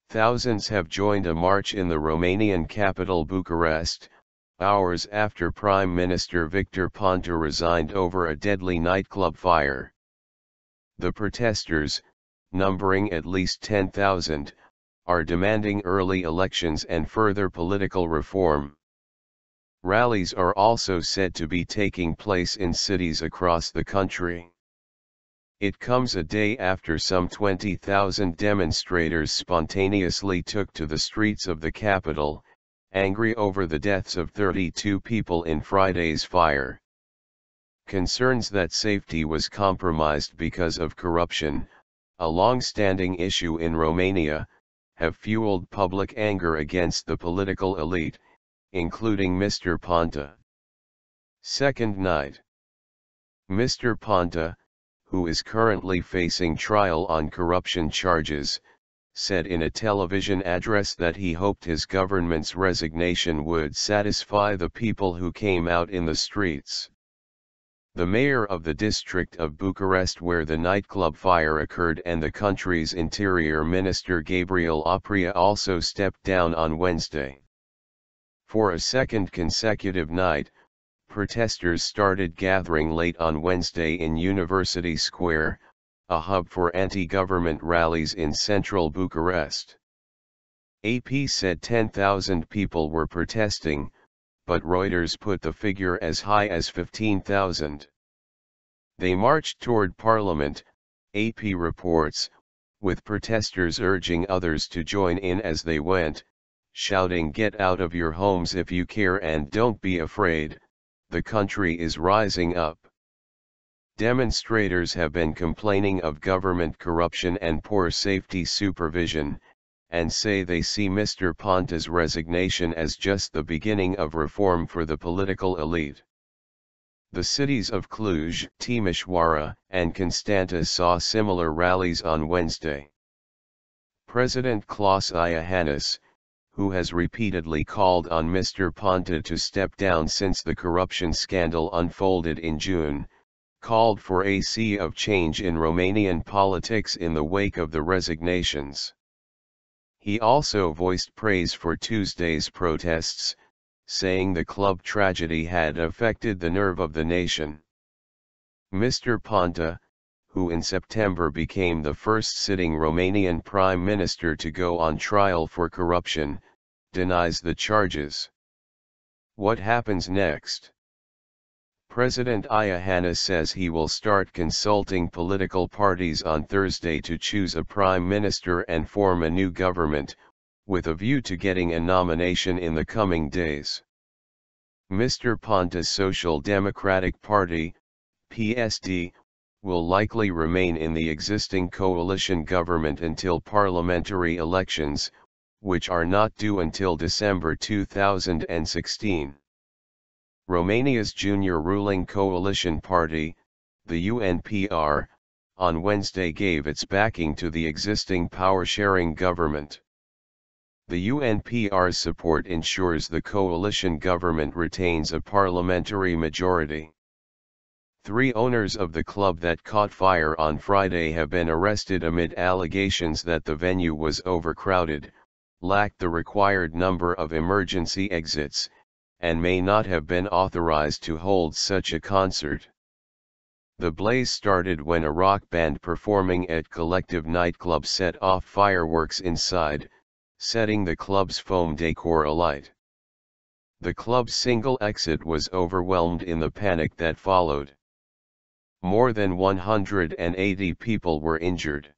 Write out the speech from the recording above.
Thousands have joined a march in the Romanian capital Bucharest, hours after Prime Minister Victor Ponta resigned over a deadly nightclub fire. The protesters, numbering at least 10,000, are demanding early elections and further political reform. Rallies are also said to be taking place in cities across the country. It comes a day after some 20,000 demonstrators spontaneously took to the streets of the capital, angry over the deaths of 32 people in Friday's fire. Concerns that safety was compromised because of corruption, a long-standing issue in Romania, have fueled public anger against the political elite, including Mr Ponta. Second night. Mr Ponta, who is currently facing trial on corruption charges, said in a television address that he hoped his government's resignation would satisfy the people who came out in the streets. The mayor of the district of Bucharest where the nightclub fire occurred and the country's interior minister Gabriel Oprea also stepped down on Wednesday. For a second consecutive night, protesters started gathering late on Wednesday in University Square, a hub for anti-government rallies in central Bucharest. AP said 10,000 people were protesting, but Reuters put the figure as high as 15,000. They marched toward Parliament, AP reports, with protesters urging others to join in as they went, shouting "Get out of your homes if you care and don't be afraid, the country is rising up." Demonstrators have been complaining of government corruption and poor safety supervision, and say they see Mr Ponta's resignation as just the beginning of reform for the political elite. The cities of Cluj, Timișoara, and Constanta saw similar rallies on Wednesday. President Klaus Iohannis, who has repeatedly called on Mr Ponta to step down since the corruption scandal unfolded in June, called for a sea of change in Romanian politics in the wake of the resignations. He also voiced praise for Tuesday's protests, saying the club tragedy had affected the nerve of the nation. Mr Ponta, who in September became the first sitting Romanian Prime Minister to go on trial for corruption, denies the charges. What happens next? President Iohannis says he will start consulting political parties on Thursday to choose a prime minister and form a new government, with a view to getting a nomination in the coming days. Mr Ponta's Social Democratic Party, PSD, will likely remain in the existing coalition government until parliamentary elections, which are not due until December 2016. Romania's junior ruling coalition party, the UNPR, on Wednesday gave its backing to the existing power-sharing government. The UNPR's support ensures the coalition government retains a parliamentary majority. 3 owners of the club that caught fire on Friday have been arrested amid allegations that the venue was overcrowded, lacked the required number of emergency exits, and may not have been authorized to hold such a concert. The blaze started when a rock band performing at Collective nightclub set off fireworks inside, setting the club's foam decor alight. The club's single exit was overwhelmed in the panic that followed. More than 180 people were injured.